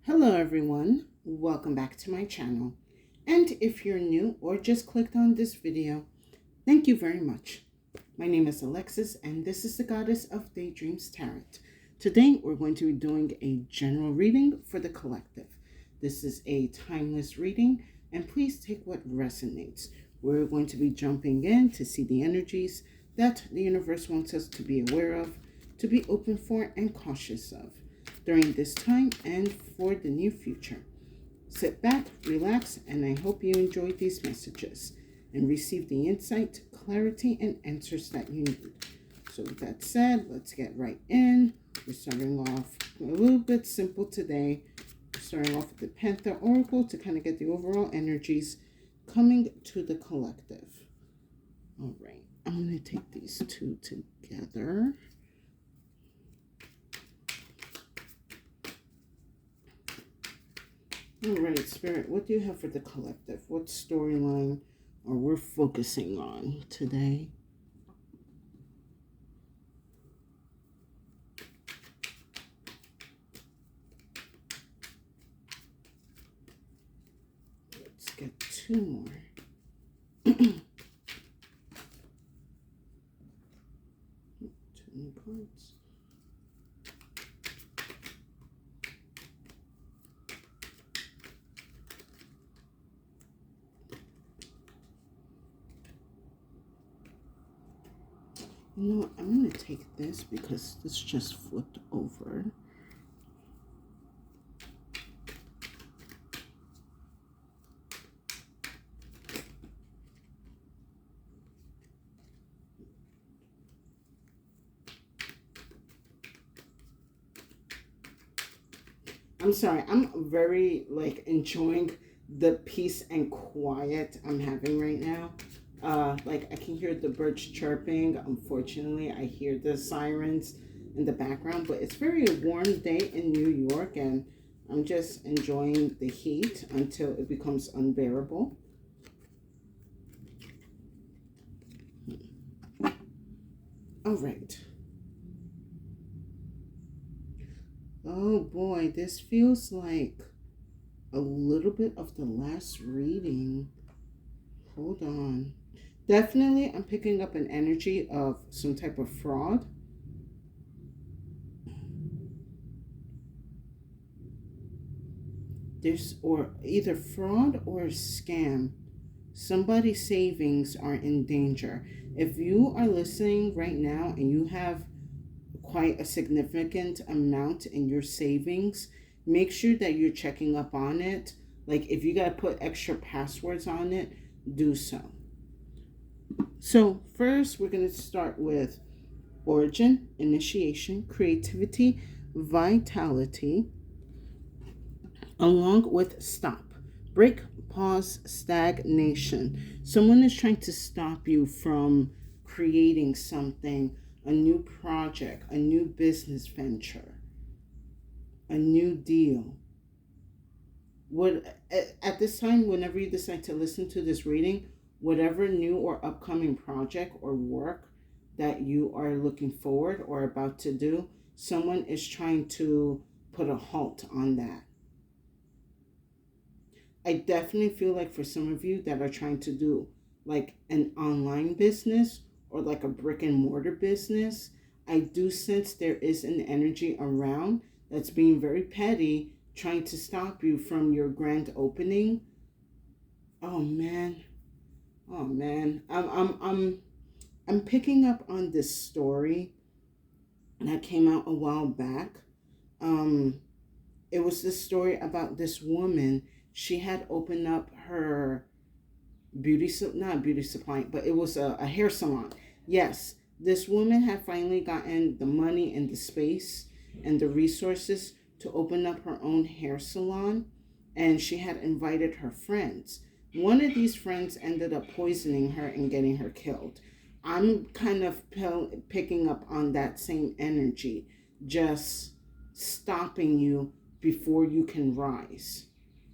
Hello everyone, welcome back to my channel. And if you're new or just clicked on this video, thank you very much. My name is Alexis and this is the Goddess of Daydreams Tarot. Today we're going to be doing a general reading for the collective. This is a timeless reading and please take what resonates. We're going to be jumping in to see the energies that the universe wants us to be aware of, to be open for and cautious of during this time and for the near future. Sit back, relax, and I hope you enjoyed these messages and receive the insight, clarity, and answers that you need. So with that said, let's get right in. We're starting off a little bit simple today. Starting off with the Panther Oracle to kind of get the overall energies coming to the collective. All right, I'm going to take these two together. All right, Spirit, what do you have for the collective? What storyline are we focusing on today? Let's get two more. Two new cards. You know what? I'm going to take this because this just flipped over. I'm sorry. I'm very enjoying the peace and quiet I'm having right now. I can hear the birds chirping. Unfortunately, I hear the sirens in the background, but it's very a warm day in New York, and I'm just enjoying the heat until it becomes unbearable. All right. Oh boy, this feels like a little bit of the last reading. Hold on. Definitely, I'm picking up an energy of some type of fraud. There's or either fraud or scam. Somebody's savings are in danger. If you are listening right now and you have quite a significant amount in your savings, make sure that you're checking up on it. Like if you got to put extra passwords on it, do so. So first, we're going to start with origin, initiation, creativity, vitality, along with stop, break, pause, stagnation. Someone is trying to stop you from creating something, a new project, a new business venture, a new deal. At this time, whenever you decide to listen to this reading, whatever new or upcoming project or work that you are looking forward or about to do, someone is trying to put a halt on that. I definitely feel like for some of you that are trying to do like an online business or like a brick and mortar business, I do sense there is an energy around that's being very petty, trying to stop you from your grand opening. Oh man. Oh man, I'm picking up on this story that came out a while back. It was this story about this woman. She had opened up her not beauty supply, but it was a hair salon. Yes, this woman had finally gotten the money and the space and the resources to open up her own hair salon, and she had invited her friends. One of these friends ended up poisoning her and getting her killed. I'm kind of picking up on that same energy, just stopping you before you can rise,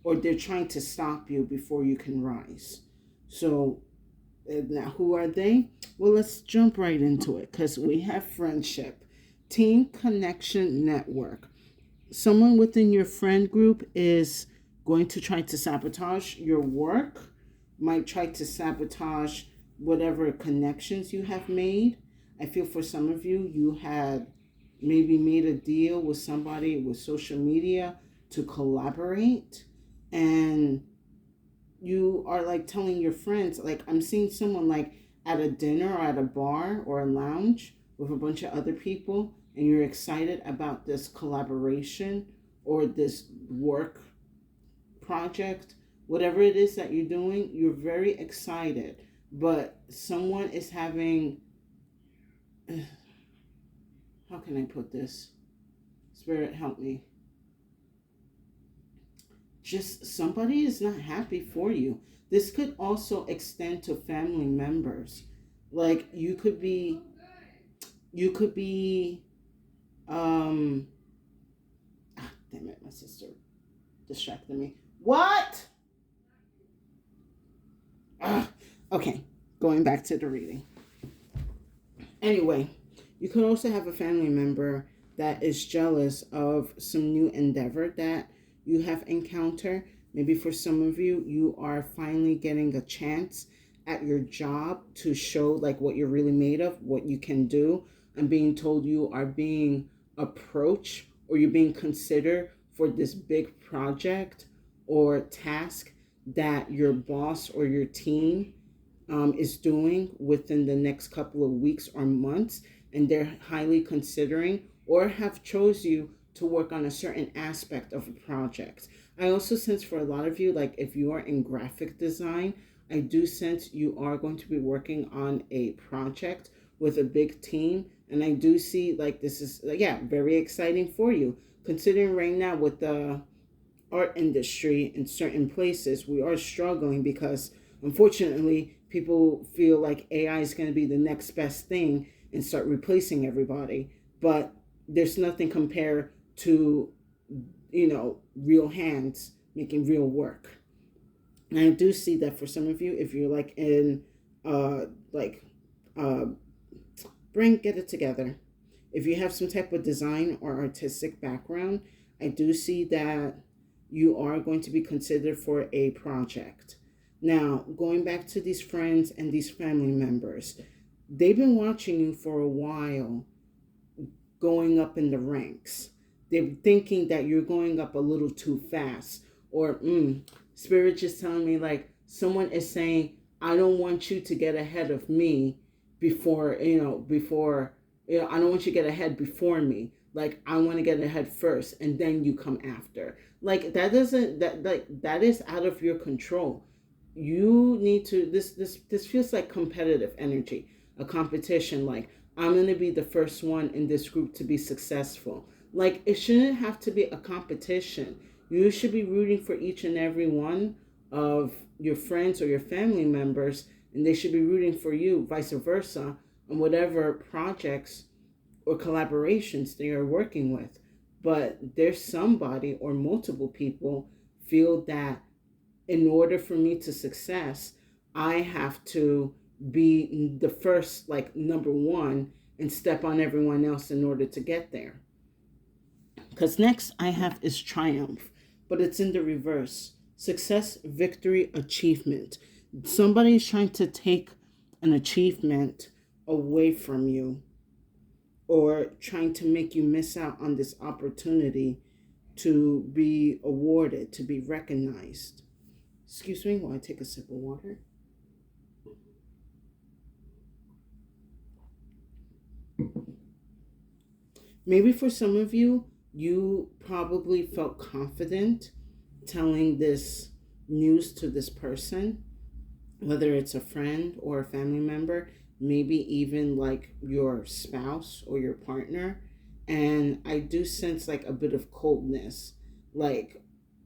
or they're trying to stop you before you can rise. So now who are they? Well, let's jump right into it because we have friendship, team connection network. someone within your friend group is going to try to sabotage your work, might try to sabotage whatever connections you have made. I feel for some of you, you had maybe made a deal with somebody with social media to collaborate, and you are like telling your friends, like I'm seeing someone like at a dinner or at a bar or a lounge with a bunch of other people, and you're excited about this collaboration or this work project, whatever it is that you're doing, you're very excited, but someone is having, how can I put this? Spirit, help me. Just somebody is not happy for you. This could also extend to family members. Like you could be um damn it, my sister distracted me. What? Okay, going back to the reading. Anyway, you could also have a family member that is jealous of some new endeavor that you have encountered. Maybe for some of you, you are finally getting a chance at your job to show like what you're really made of, what you can do. I'm being told you are being approached or you're being considered for this big project or task that your boss or your team is doing within the next couple of weeks or months, and they're highly considering or have chose you to work on a certain aspect of a project. I also sense for a lot of you, like if you are in graphic design, I do sense you are going to be working on a project with a big team, and I do see like this is yeah, very exciting for you, considering right now with the art industry in certain places, we are struggling because unfortunately people feel like AI is going to be the next best thing and start replacing everybody. But there's nothing compared to, real hands making real work. And I do see that for some of you, if you're like in, like, uh, get it together. If you have some type of design or artistic background, I do see that you are going to be considered for a project. Now, going back to these friends and these family members, they've been watching you for a while going up in the ranks. They're thinking that you're going up a little too fast, or spirit just telling me like someone is saying, I don't want you to get ahead of me before I don't want you to get ahead before me. Like I want to get ahead first and then you come after. Like that doesn't that is out of your control. You need to this feels like competitive energy, a competition. Like I'm going to be the first one in this group to be successful. Like it shouldn't have to be a competition. You should be rooting for each and every one of your friends or your family members, and they should be rooting for you, vice versa, on whatever projects or collaborations they are working with. But there's somebody or multiple people feel that in order for me to success, I have to be the first, like number one, and step on everyone else in order to get there. Because next I have is triumph, but it's in the reverse. Success, victory, achievement. Somebody's trying to take an achievement away from you or trying to make you miss out on this opportunity to be awarded, to be recognized. Excuse me while I take a sip of water. Maybe for some of you, you probably felt confident telling this news to this person, whether it's a friend or a family member, maybe even like your spouse or your partner. And I do sense like a bit of coldness, like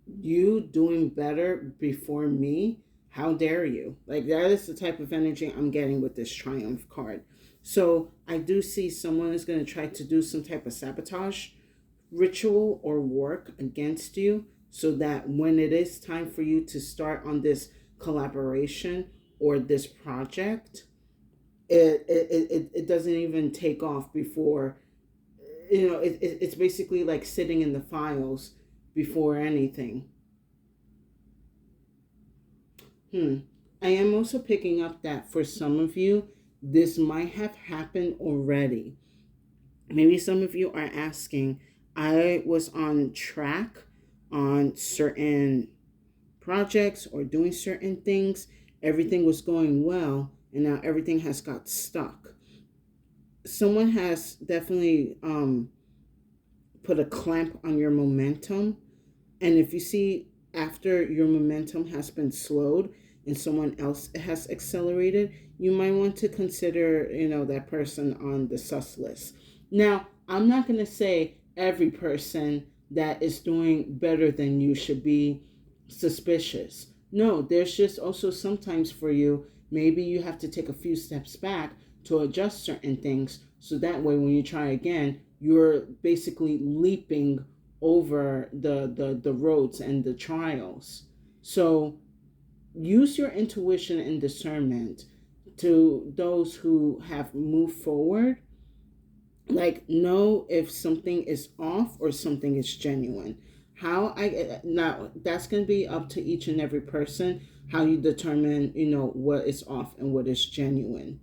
you doing better before me. How dare you? Like that is the type of energy I'm getting with this triumph card. So I do see someone is going to try to do some type of sabotage ritual or work against you so that when it is time for you to start on this collaboration or this project, it doesn't even take off before it's basically like sitting in the files before anything. I am also picking up that for some of you, this might have happened already. Maybe some of you are asking, I was on track on certain projects or doing certain things. Everything was going well, and now everything has got stuck. Someone has definitely put a clamp on your momentum. And if you see after your momentum has been slowed and someone else has accelerated, you might want to consider, that person on the sus list. Now, I'm not going to say every person that is doing better than you should be suspicious. No, there's just also sometimes for you, maybe you have to take a few steps back to adjust certain things, so that way when you try again, you're basically leaping over the roads and the trials. So use your intuition and discernment to those who have moved forward. Like, know if something is off or something is genuine. Now that's going to be up to each and every person, how you determine, what is off and what is genuine.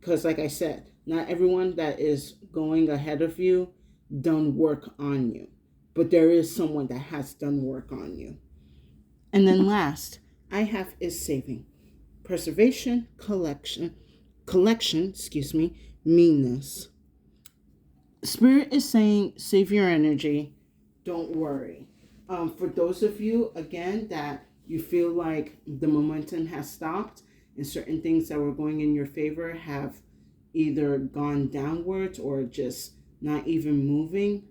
Because like I said, not everyone that is going ahead of you done work on you, but there is someone that has done work on you. And then last I have is saving, preservation, collection, meanness. Spirit is saying, save your energy, don't worry. For those of you, again, that you feel like the momentum has stopped and certain things that were going in your favor have either gone downwards or just not even moving,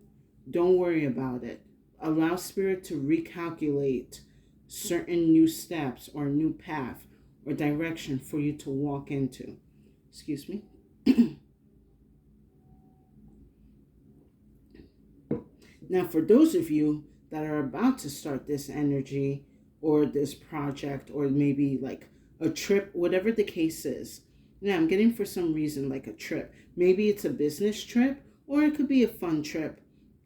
don't worry about it. Allow Spirit to recalculate certain new steps or new path or direction for you to walk into. Excuse me. Now, for those of you that are about to start this energy or this project or maybe like a trip, whatever the case is. Now, I'm getting for some reason like a trip. Maybe it's a business trip or it could be a fun trip.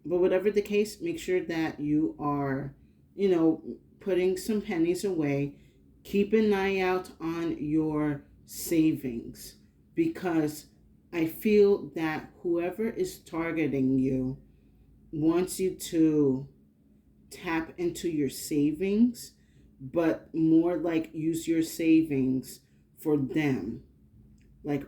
But whatever the case, make sure that you are, putting some pennies away. Keep an eye out on your savings, because I feel that whoever is targeting you wants you to tap into your savings, but more like use your savings for them. Like,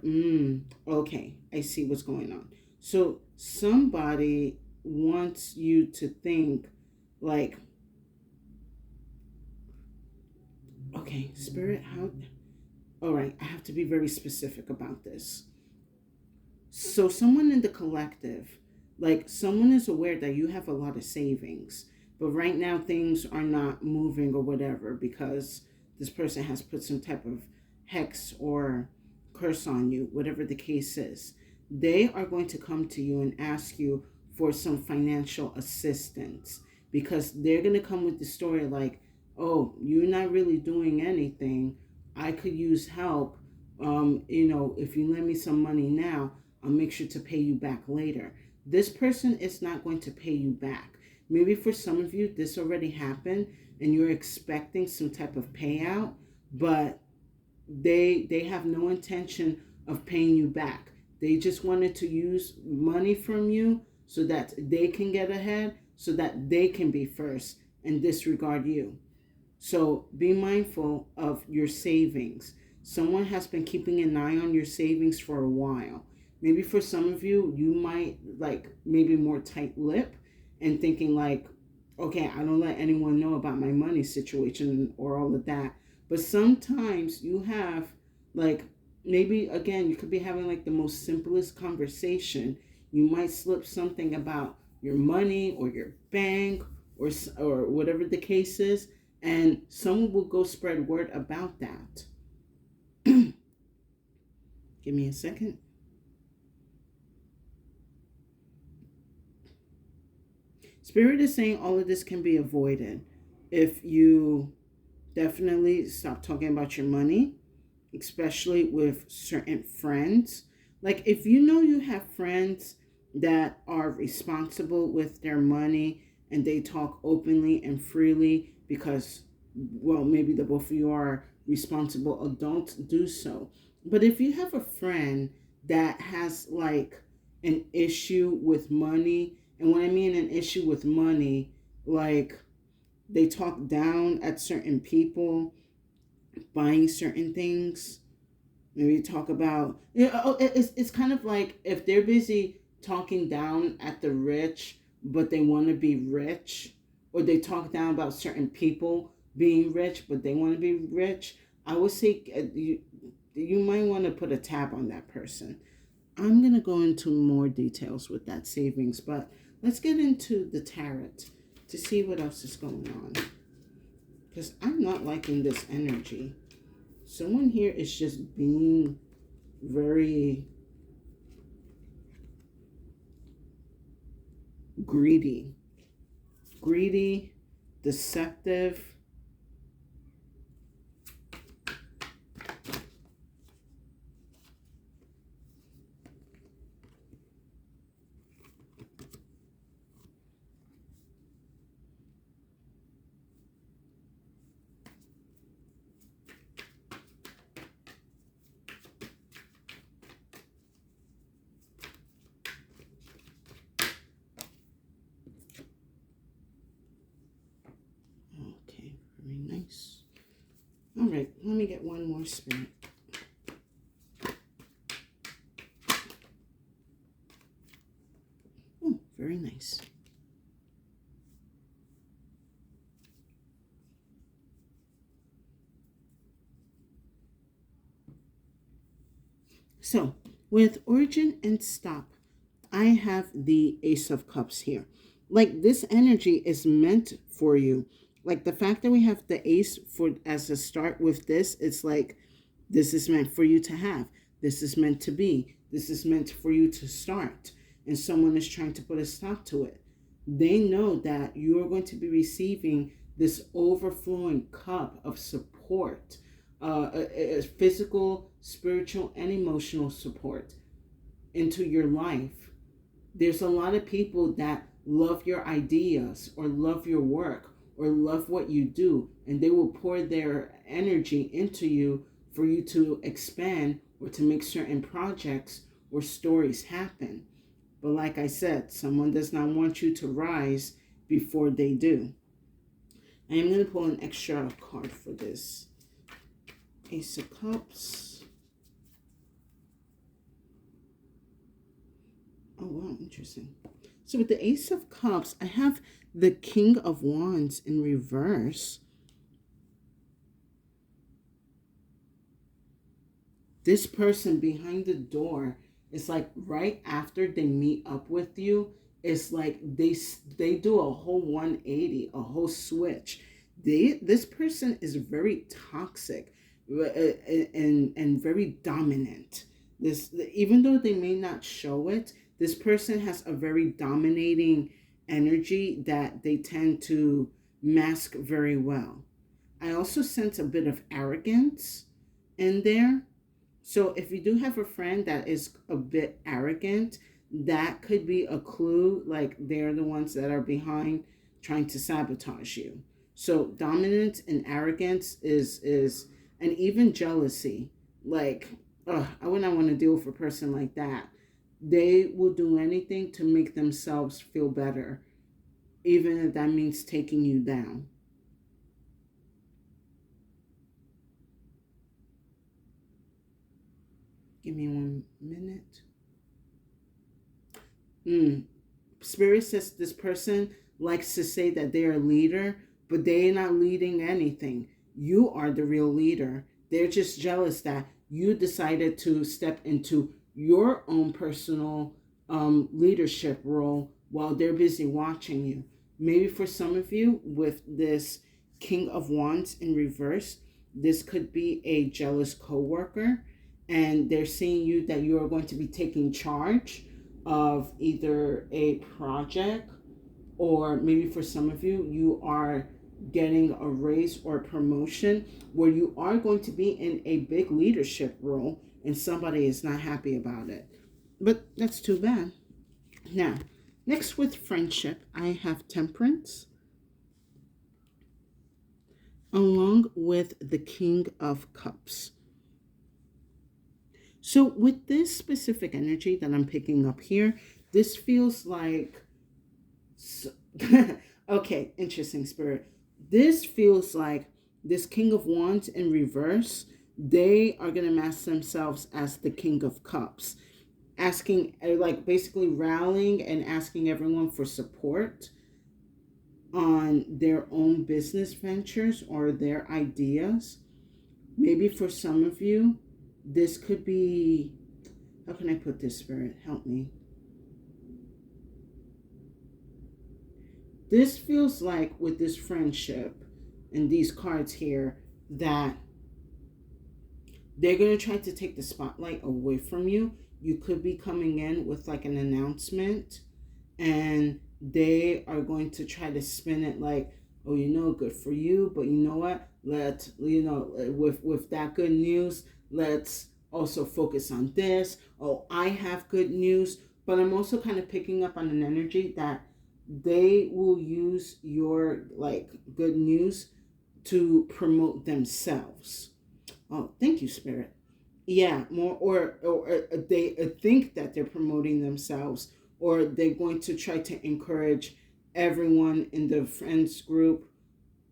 okay, I see what's going on. So somebody wants you to think like, okay, Spirit, all right, I have to be very specific about this. So someone in the collective, like someone is aware that you have a lot of savings, but right now things are not moving or whatever because this person has put some type of hex or curse on you, whatever the case is. They are going to come to you and ask you for some financial assistance, because they're going to come with the story like, oh, you're not really doing anything. I could use help. If you lend me some money now, I'll make sure to pay you back later. This person is not going to pay you back. Maybe for some of you, this already happened and you're expecting some type of payout, but they have no intention of paying you back. They just wanted to use money from you so that they can get ahead, so that they can be first and disregard you. So be mindful of your savings. Someone has been keeping an eye on your savings for a while. Maybe for some of you, you might like maybe more tight-lipped and thinking like, okay, I don't let anyone know about my money situation or all of that. But sometimes you have like, maybe again, you could be having like the most simplest conversation. You might slip something about your money or your bank or whatever the case is, and someone will go spread word about that. Give me a second. Spirit is saying all of this can be avoided if you definitely stop talking about your money, especially with certain friends. Like if you know you have friends that are responsible with their money and they talk openly and freely because, well, maybe the both of you are responsible adults, do so. But if you have a friend that has like an issue with money, and when I mean an issue with money, like they talk down at certain people buying certain things. Maybe talk about, it's kind of like if they're busy talking down at the rich, but they want to be rich, or they talk down about certain people being rich, but they want to be rich. I would say you might want to put a tab on that person. I'm going to go into more details with that savings, but let's get into the tarot to see what else is going on. Because I'm not liking this energy. Someone here is just being very greedy, deceptive. Okay, very nice. All right, let me get one more spirit. Oh, very nice. So, with origin and stop, I have the Ace of Cups here. Like this energy is meant for you. Like the fact that we have the Ace for as a start with this, it's like this is meant for you to have. This is meant to be. This is meant for you to start. And someone is trying to put a stop to it. They know that you are going to be receiving this overflowing cup of support, physical, spiritual, and emotional support into your life. There's a lot of people that love your ideas or love your work or love what you do, and they will pour their energy into you for you to expand or to make certain projects or stories happen. But like I said, someone does not want you to rise before they do. I am going to pull an extra card for this. Ace of Cups. Oh, wow, interesting. So with the Ace of Cups, I have the King of Wands in reverse. This person behind the door is like right after they meet up with you, it's like they do a whole 180, a whole switch. This person is very toxic and very dominant. This, even though they may not show it, this person has a very dominating energy that they tend to mask very well. I also sense a bit of arrogance in there. So if you do have a friend that is a bit arrogant, that could be a clue, like they're the ones that are behind trying to sabotage you. So dominance and arrogance is and even jealousy. Like, I would not want to deal with a person like that. They will do anything to make themselves feel better, even if that means taking you down. Give me 1 minute. Spirit says this person likes to say that they're a leader, but they're not leading anything. You are the real leader. They're just jealous that you decided to step into your own personal leadership role while they're busy watching you. Maybe for some of you, with this King of Wands in reverse, this could be a jealous coworker, and they're seeing you that you are going to be taking charge of either a project, or maybe for some of you, you are getting a raise or a promotion where you are going to be in a big leadership role and somebody is not happy about it. But that's too bad. Now, next with friendship, I have Temperance along with the King of Cups. So, with this specific energy that I'm picking up here, this feels like, okay, interesting spirit. This feels like this King of Wands in reverse, they are going to mask themselves as the King of Cups, asking, like basically rallying and asking everyone for support on their own business ventures or their ideas. Maybe for some of you, this could be, how can I put this, Spirit? Help me. This feels like with this friendship and these cards here that they're going to try to take the spotlight away from you. You could be coming in with like an announcement, and they are going to try to spin it like, oh, good for you, but you know what, with that good news, let's also focus on this. Oh, I have good news. But I'm also kind of picking up on an energy that they will use your like good news to promote themselves. Oh, thank you, Spirit. Yeah, more, or they think that they're promoting themselves, or they're going to try to encourage everyone in the friends group,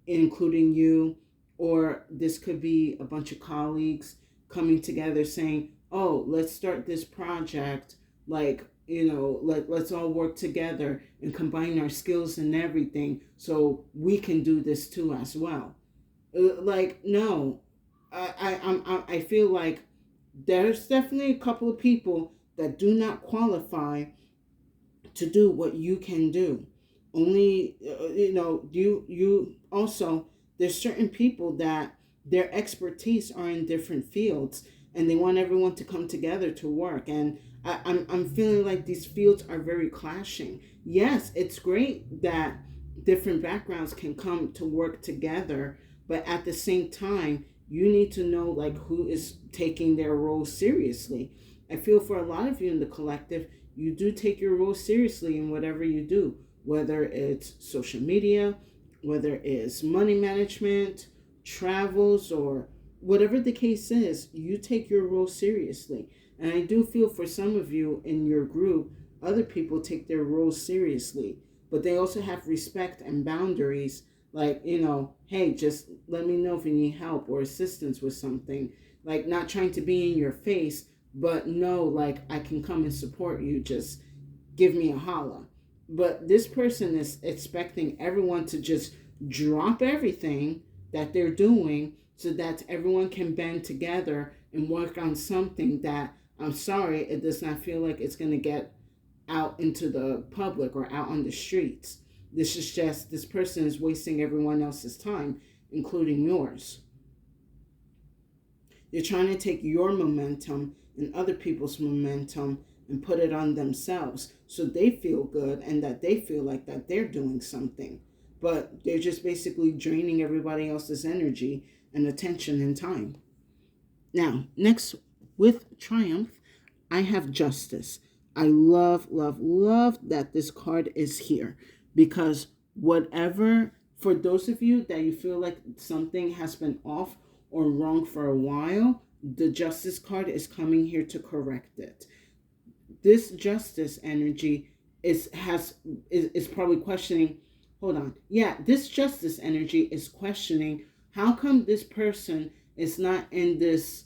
including you, or this could be a bunch of colleagues coming together saying, oh, let's start this project, like, let's all work together and combine our skills and everything so we can do this too as well. Like, no, I feel like there's definitely a couple of people that do not qualify to do what you can do. Only, you also, there's certain people that their expertise are in different fields, and they want everyone to come together to work. And I'm feeling like these fields are very clashing. Yes, it's great that different backgrounds can come to work together, but at the same time, you need to know like who is taking their role seriously. I feel for a lot of you in the collective, you do take your role seriously in whatever you do, whether it's social media, whether it's money management, travels, or whatever the case is, you take your role seriously. And I do feel for some of you in your group, other people take their roles seriously, but they also have respect and boundaries. Like, hey, just let me know if you need help or assistance with something. Like, not trying to be in your face, but no, like, I can come and support you. Just give me a holla. But this person is expecting everyone to just drop everything that they're doing so that everyone can band together and work on something that, I'm sorry, it does not feel like it's going to get out into the public or out on the streets. This is just, this person is wasting everyone else's time, including yours. You're trying to take your momentum and other people's momentum and put it on themselves so they feel good and that they feel like that they're doing something. But they're just basically draining everybody else's energy and attention and time. Now, next with Triumph, I have Justice. I love, love, love that this card is here because whatever, for those of you that you feel like something has been off or wrong for a while, the Justice card is coming here to correct it. This Justice energy is probably questioning, hold on. Yeah, this Justice energy is questioning how come this person is not in this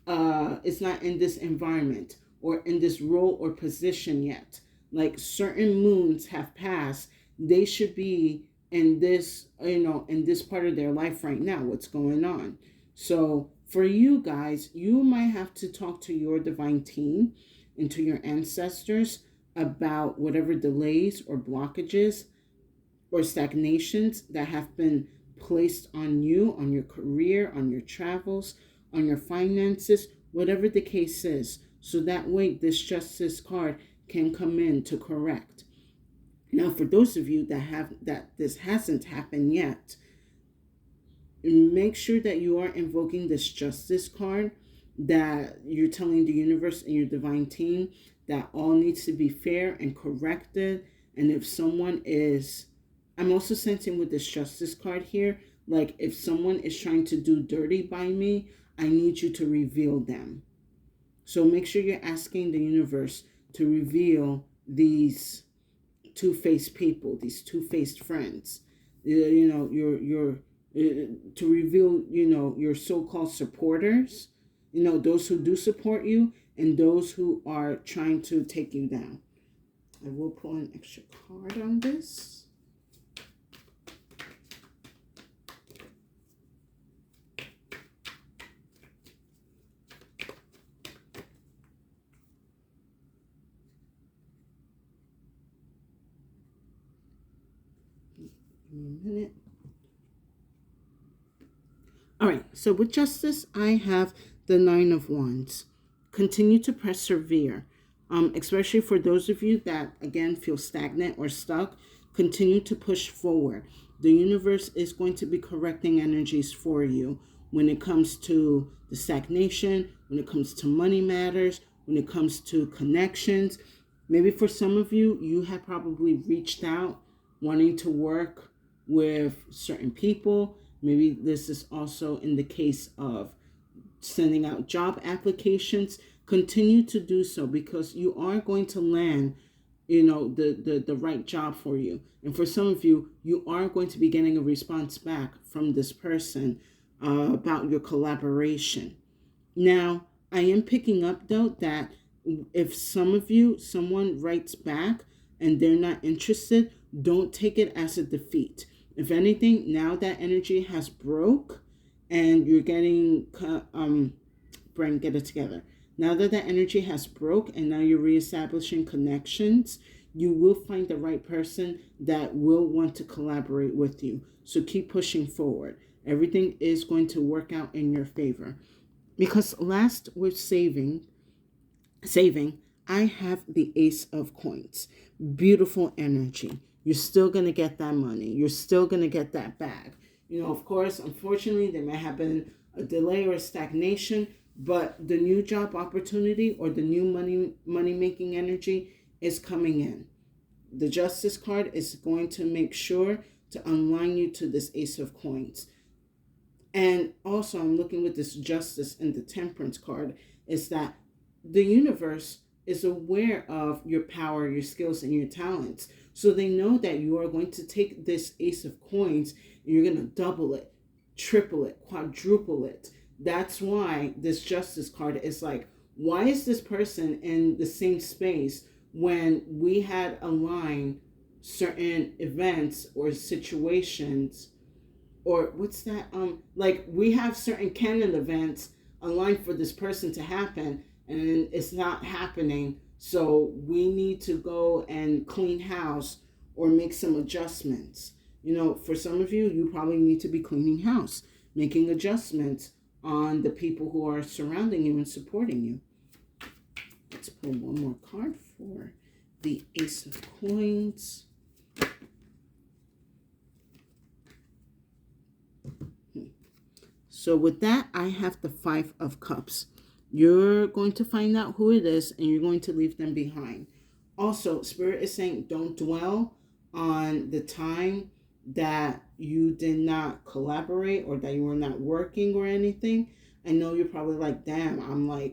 environment or in this role or position yet. Like certain moons have passed, they should be in this, in this part of their life right now, what's going on. So for you guys, you might have to talk to your divine team and to your ancestors about whatever delays or blockages or stagnations that have been placed on you, on your career, on your travels, on your finances, whatever the case is. So that way this Justice card can come in to correct. Now, for those of you that this hasn't happened yet, make sure that you are invoking this Justice card, that you're telling the universe and your divine team that all needs to be fair and corrected. And if someone is, I'm also sensing with this justice card here, like if someone is trying to do dirty by me, I need you to reveal them. So make sure you're asking the universe to reveal these two-faced people, these two-faced friends. You know, your to reveal, you know, your so-called supporters, you know, those who do support you and those who are trying to take you down. I will pull an extra card on this. Give me a minute. All right, so with justice, I have the Nine of Wands. Continue to persevere, especially for those of you that, again, feel stagnant or stuck. Continue to push forward. The universe is going to be correcting energies for you when it comes to the stagnation, when it comes to money matters, when it comes to connections. Maybe for some of you, you have probably reached out wanting to work with certain people. Maybe this is also in the case of sending out job applications. Continue to do so because you are going to land, you know, the right job for you. And for some of you, you are going to be getting a response back from this person about your collaboration. Now, I am picking up though that if some of you, someone writes back and they're not interested, don't take it as a defeat. If anything, now that energy has broke and you're getting, Brain, get it together. Now that that energy has broke and now you're reestablishing connections, you will find the right person that will want to collaborate with you. So keep pushing forward. Everything is going to work out in your favor. Because last with saving, I have the Ace of Coins. Beautiful energy. You're still going to get that money. You're still going to get that bag. You know, of course, unfortunately, there may have been a delay or a stagnation, but the new job opportunity or the new money-making energy is coming in. The Justice card is going to make sure to align you to this Ace of Coins. And also, I'm looking with this Justice and the Temperance card, is that the universe is aware of your power, your skills, and your talents. So they know that you are going to take this Ace of Coins and you're going to double it, triple it, quadruple it. That's why this Justice card is like, why is this person in the same space when we had aligned certain events or situations, or what's that? Like we have certain canon events aligned for this person to happen, and it's not happening. So we need to go and clean house or make some adjustments. You know, for some of you, you probably need to be cleaning house, making adjustments on the people who are surrounding you and supporting you. Let's pull one more card for the Ace of Coins. So with that, I have the Five of Cups. You're going to find out who it is and you're going to leave them behind. Also, Spirit is saying don't dwell on the time that you did not collaborate or that you were not working or anything. I know you're probably like, damn, I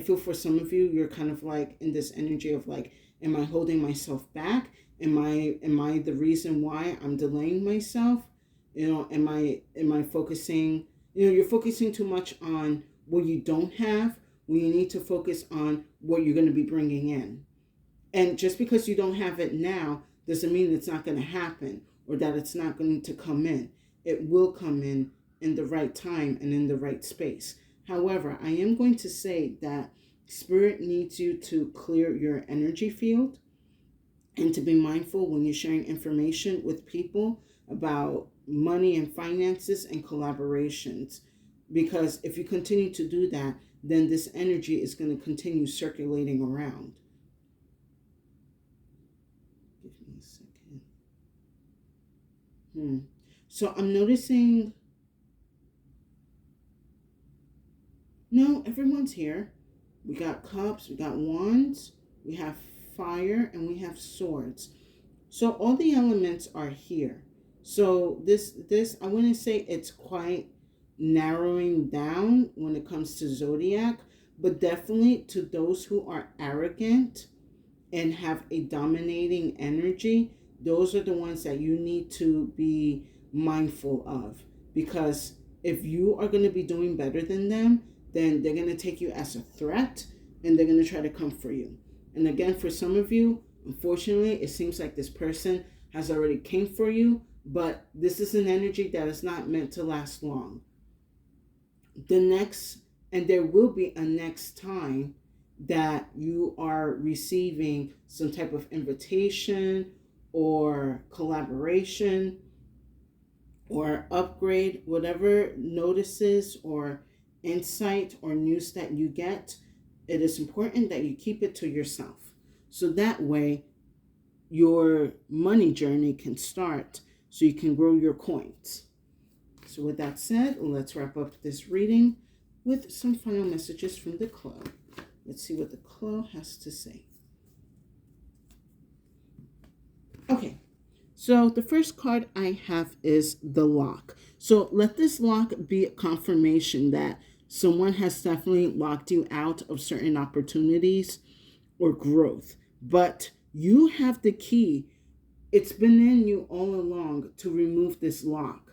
feel for some of you, you're kind of like in this energy of like, am I holding myself back? Am I the reason why I'm delaying myself? You know, am I focusing, you know, you're focusing too much on what you don't have when you need to focus on what you're going to be bringing in. And just because you don't have it now doesn't mean it's not going to happen or that it's not going to come in. It will come in the right time and in the right space. However, I am going to say that Spirit needs you to clear your energy field and to be mindful when you're sharing information with people about money and finances and collaborations. Because if you continue to do that, then this energy is going to continue circulating around. Give me a second. So I'm noticing, no, everyone's here. We got cups, we got wands, we have fire, and we have swords. So all the elements are here. So this I wouldn't say it's quite narrowing down when it comes to zodiac, but definitely to those who are arrogant and have a dominating energy, those are the ones that you need to be mindful of. Because if you are going to be doing better than them, then they're going to take you as a threat and they're going to try to come for you. And again, for some of you, unfortunately, it seems like this person has already came for you, but this is an energy that is not meant to last long. The next, and there will be a next time that you are receiving some type of invitation or collaboration or upgrade, whatever notices or insight or news that you get, it is important that you keep it to yourself. So that way your money journey can start so you can grow your coins. So with that said, let's wrap up this reading with some final messages from the Clo. Let's see what the Clo has to say. Okay, so the first card I have is the Lock. So let this lock be a confirmation that someone has definitely locked you out of certain opportunities or growth. But you have the key. It's been in you all along to remove this lock.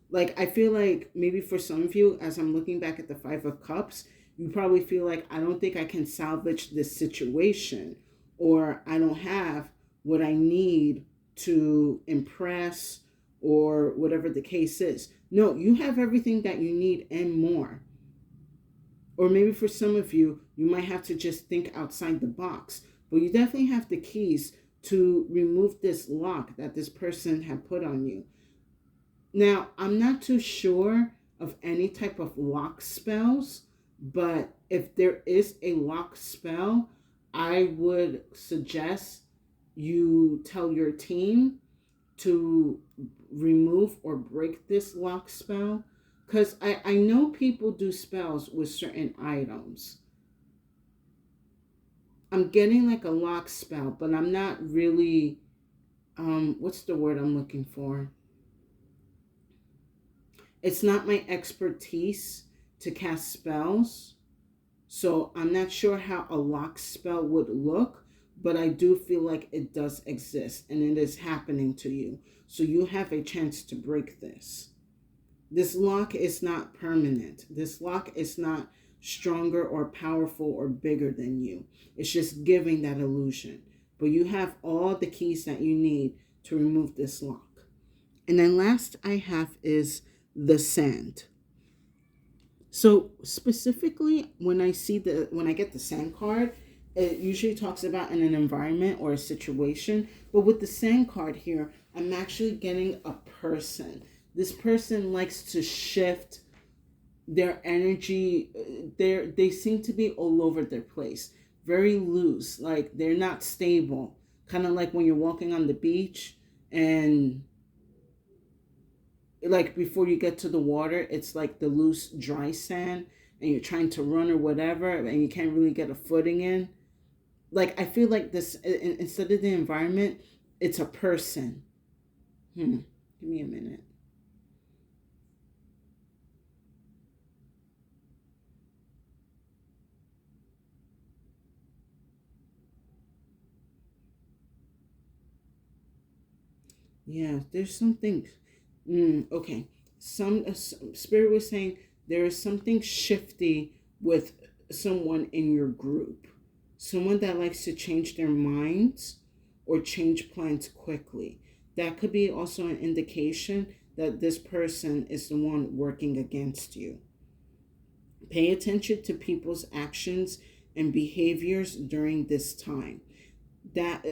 Like, I feel like maybe for some of you, as I'm looking back at the Five of Cups, you probably feel like, I don't think I can salvage this situation, or I don't have what I need to impress, or whatever the case is. No, you have everything that you need and more. Or maybe for some of you, you might have to just think outside the box, but you definitely have the keys to remove this lock that this person had put on you. Now, I'm not too sure of any type of lock spells, but if there is a lock spell, I would suggest you tell your team to remove or break this lock spell. Because I know people do spells with certain items. I'm getting like a lock spell, but I'm not really, what's the word I'm looking for? It's not my expertise to cast spells, so I'm not sure how a lock spell would look, but I do feel like it does exist and it is happening to you. So you have a chance to break this. This lock is not permanent. This lock is not stronger or powerful or bigger than you. It's just giving that illusion. But you have all the keys that you need to remove this lock. And then last I have is the Sand. So specifically, when I get the Sand card, it usually talks about in an environment or a situation. But with the Sand card here, I'm actually getting a person. This person likes to shift their energy. They seem to be all over their place, very loose, like they're not stable. Kind of like when you're walking on the beach and like before you get to the water, it's like the loose, dry sand, and you're trying to run or whatever, and you can't really get a footing in. Like, I feel like this, instead of the environment, it's a person. Give me a minute. Yeah, there's something. Okay. Some spirit was saying there is something shifty with someone in your group. Someone that likes to change their minds or change plans quickly. That could be also an indication that this person is the one working against you. Pay attention to people's actions and behaviors during this time. That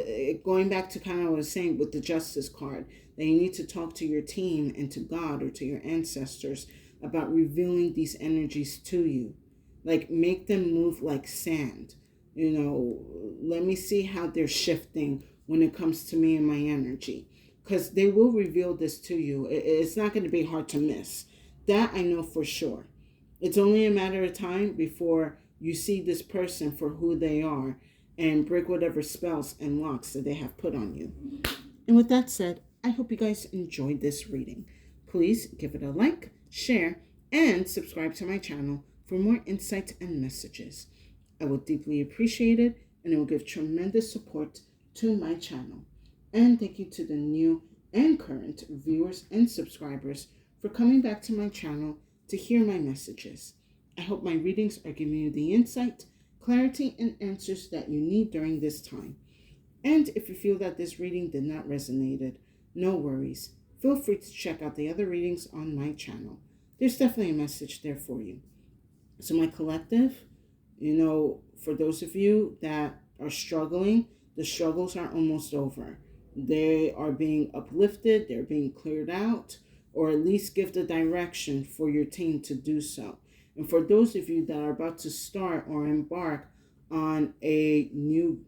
going back to kind of what I was saying with the Justice card, that you need to talk to your team and to God or to your ancestors about revealing these energies to you. Like, make them move like sand. Let me see how they're shifting when it comes to me and my energy, because they will reveal this to you. It's not going to be hard to miss. That I know for sure. It's only a matter of time before you see this person for who they are, and break whatever spells and locks that they have put on you. And with that said, I hope you guys enjoyed this reading. Please give it a like, share, and subscribe to my channel for more insights and messages. I will deeply appreciate it, and it will give tremendous support to my channel. And thank you to the new and current viewers and subscribers for coming back to my channel to hear my messages. I hope my readings are giving you the insight, clarity, and answers that you need during this time. And if you feel that this reading did not resonate, no worries. Feel free to check out the other readings on my channel. There's definitely a message there for you. So my collective, for those of you that are struggling, the struggles are almost over. They are being uplifted, they're being cleared out, or at least give the direction for your team to do so. And for those of you that are about to start or embark on a new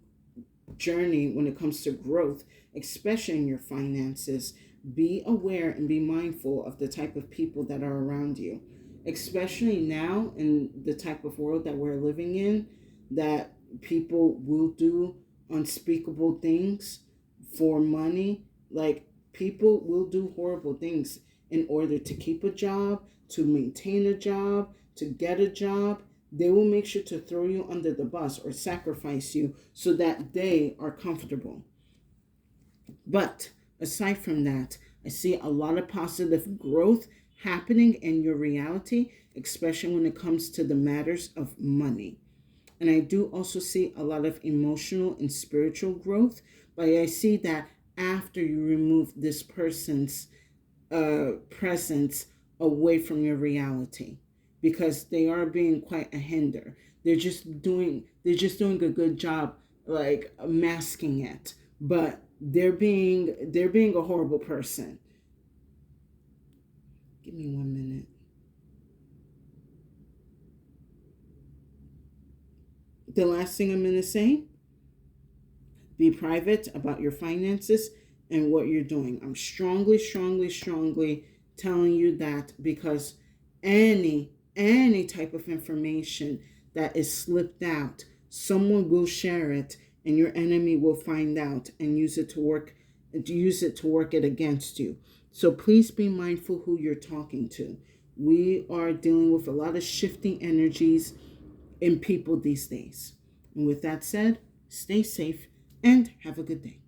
journey when it comes to growth, especially in your finances, be aware and be mindful of the type of people that are around you, especially now in the type of world that we're living in, that people will do unspeakable things for money. Like, people will do horrible things in order to keep a job, to maintain a job, to get a job. They will make sure to throw you under the bus or sacrifice you so that they are comfortable. But aside from that, I see a lot of positive growth happening in your reality, especially when it comes to the matters of money. And I do also see a lot of emotional and spiritual growth, but I see that after you remove this person's presence away from your reality, because they are being quite a hinder. They're just doing a good job, like, masking it, but they're being a horrible person. Give me 1 minute. The last thing I'm going to say, be private about your finances and what you're doing. I'm strongly telling you that, because any type of information that is slipped out, someone will share it, and your enemy will find out and use it to work it against you. So please be mindful who you're talking to. We are dealing with a lot of shifting energies in people these days. And with that said, stay safe and have a good day.